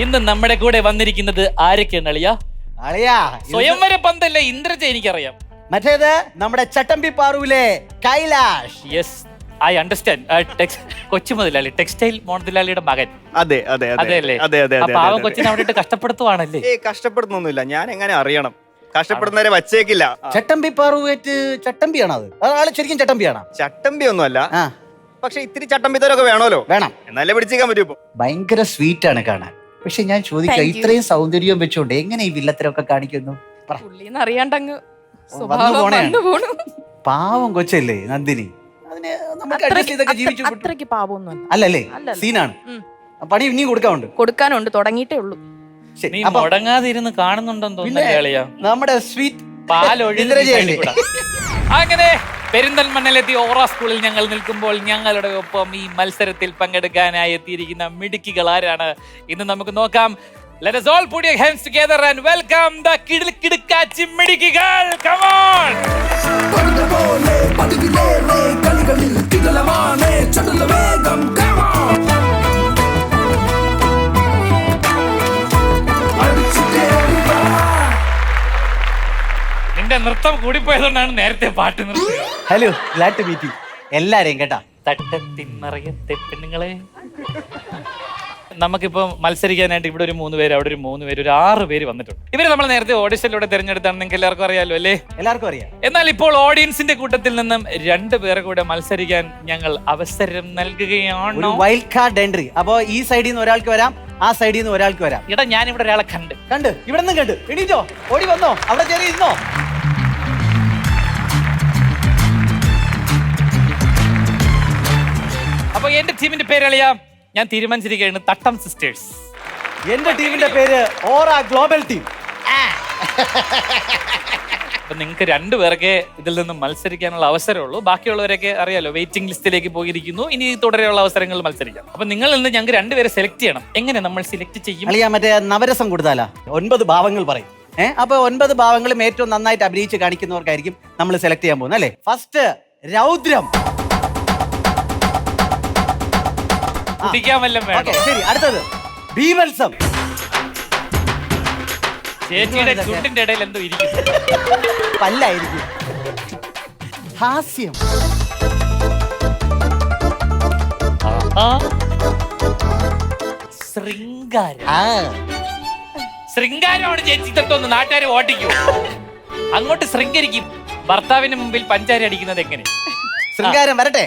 ഇന്ന് നമ്മുടെ കൂടെ വന്നിരിക്കുന്നത് ആരൊക്കെയാണ് അളിയാ? അളിയാ സ്വയംവര പന്തല്ലേ ഇന്ദ്രജ, എനിക്കറിയാം. മറ്റേത് നമ്മുടെ ചട്ടമ്പി പാറൂലെ കൈലാഷ്. Yes, I understand. കൊച്ചു മുതലാളി, ടെക്സ്റ്റൈൽ മുതലാളിയുടെ മകൻ. അതെ അതെ അതെ അല്ലേ? അതെ അതെ അതെ. പാവം കൊച്ചിനെ അവിടെ കഷ്ടപ്പെടുത്തുവാണല്ലേ? കഷ്ടപ്പെടുന്നൊന്നുമില്ല, ഞാൻ എങ്ങനെ അറിയണം? കഷ്ടപ്പെടുന്നവരെ വച്ചേക്കില്ല. ചട്ടമ്പി പാറുവേറ്റ് ചട്ടമ്പിയാണോ അത്? ആള് ശരിക്കും ചട്ടമ്പിയാണോ? ചട്ടമ്പി ഒന്നും അല്ല, ആ പക്ഷെ ഇത്തിരി ചട്ടമ്പിത്തരൊക്കെ വേണമല്ലോ. വേണം, എന്നാലേ പിടിച്ചേക്കാൻ പറ്റൂ. ഇപ്പൊ ഭയങ്കര സ്വീറ്റ് ആണ് കാണാൻ. പക്ഷെ ഞാൻ ചോദിക്കാം, ഇത്രയും സൗന്ദര്യം വെച്ചോണ്ട് എങ്ങനെ ഈ വില്ലത്തരൊക്കെ കാണിക്കുന്നു? അറിയാണ്ടങ്ങ് പാവം കൊച്ചല്ലേ നന്ദിനി, അതിന് നമുക്ക് adjust ചെയ്തൊക്കെ ജീവിച്ചു വിട്ടു. അത്രയ്ക്ക് പാപമൊന്നും അല്ലല്ലേ? സീനാണ്. പണി ഇനിയും കൊടുക്കാനുണ്ട്, തുടങ്ങിയിട്ടേ ഉള്ളൂ. ശരി, നീ അപ്പം മുടങ്ങാതെ ഇരുന്ന് കാണുന്നുണ്ടെന്ന് തോന്നുന്നില്ലേ അളിയാ? നമ്മുടെ സ്വീറ്റ് പാലൊഴിഞ്ഞ. അങ്ങനെ പെരിന്തൽമണ്ണയിലെത്തി ഓറ സ്കൂളിൽ ഞങ്ങൾ നിൽക്കുമ്പോൾ ഞങ്ങളുടെ ഒപ്പം ഈ മത്സരത്തിൽ പങ്കെടുക്കാനായി എത്തിയിരിക്കുന്ന മിടുക്കികൾ ആരാണ് ഇന്ന് നമുക്ക് നോക്കാം. Let us all put your hands together and welcome the കിടുക്കാച്ചി മിടുക്കികൾ. Come on. നിന്റെ നൃത്തം കൂടിപ്പോയതുകൊണ്ടാണ് നേരത്തെ പാട്ട് നിർത്തിയത്. Hello, glad to meet you എല്ലാരെയും കേട്ടാ. തട്ടത്തിന്മറിയത്തെ പെണ്ണുങ്ങളെ, നമുക്കിപ്പോ മത്സരിക്കാനായിട്ട് ഇവിടെ ഒരു 3 പേര്, അവിടെ ഒരു 3 പേര്, ഒരു 6 പേര് വന്നിട്ടുണ്ട്. ഇവര് നമ്മൾ നേരത്തെ ഓഡിഷനിലൂടെ തിരഞ്ഞെടുത്താണ്, നിങ്ങൾക്ക് എല്ലാവർക്കും അറിയാലോ അല്ലേ? എല്ലാവർക്കും അറിയാം. എന്നാൽ ഇപ്പോൾ ഓഡിയൻസിന്റെ കൂട്ടത്തിൽ നിന്നും 2 പേരെ കൂടെ മത്സരിക്കാൻ ഞങ്ങൾ അവസരം നൽകുകയാണ്. Wild card entry. അപ്പോ ഈ സൈഡിൽ നിന്ന് ഒരാൾക്ക് വരാം, ആ സൈഡിൽ നിന്ന് ഒരാൾക്ക് വരാം. ഇടാ, ഞാൻ ഇവിടെ ഒരാളെ കണ്ട് ഇവിടെ നിന്ന് കണ്ട് എണീറ്റോ, ഓടി വന്നോ, അവിടെ കയറി ഇരുന്നോ. അപ്പൊ എന്റെ ടീമിന്റെ പേര് അറിയാം, ഞാൻ തീരുമാനിച്ചിരിക്കുകയാണ്, തട്ടം സിസ്റ്റേഴ്സ്. എന്റെ ടീമിന്റെ പേര് ഓറ ഗ്ലോബൽ ടീം. അപ്പൊ നിങ്ങൾക്ക് 2 പേർക്ക് ഇതിൽ നിന്ന് മത്സരിക്കാനുള്ള അവസരമുള്ളൂ. ബാക്കിയുള്ളവരൊക്കെ അറിയാലോ, വെയിറ്റിംഗ് ലിസ്റ്റിലേക്ക് പോയിരിക്കുന്നു. ഇനി തുടരെയുള്ള അവസരങ്ങൾ മത്സരിക്കാം. അപ്പൊ നിങ്ങൾ നിന്ന് ഞങ്ങൾക്ക് 2 പേരെ സെലക്ട് ചെയ്യണം. എങ്ങനെ നമ്മൾ സെലക്ട് ചെയ്യും? അളിയാ, മറ്റേ നവരസം കൊടുത്താലാ 9 ഭാവങ്ങൾ പറയും. അപ്പൊ 9 ഭാവങ്ങളും ഏറ്റവും നന്നായിട്ട് അഭിനയിച്ച് കാണിക്കുന്നവർക്കായിരിക്കും നമ്മൾ സെലക്ട് ചെയ്യാൻ പോകുന്നത് അല്ലേ? ഫസ്റ്റ് രൗദ്രം. ശരി, അടുത്തത് ബീഭത്സം. ചേച്ചിയുടെ ചുണ്ടിന്റെ ഇടയിൽ എന്തോ ഇരിക്കും, പല്ലായിരിക്കും. ഹാസ്യം. ശൃംഗാരം. ശൃംഗാരമാണ് ചേച്ചി. തൊട്ടൊന്ന് നാട്ടുകാരെ ഓട്ടിക്കും, അങ്ങോട്ട് ശൃംഗരിക്കും. ഭർത്താവിന് മുമ്പിൽ പഞ്ചാര അടിക്കുന്നത് എങ്ങനെ? ശൃംഗാരം വരട്ടെ.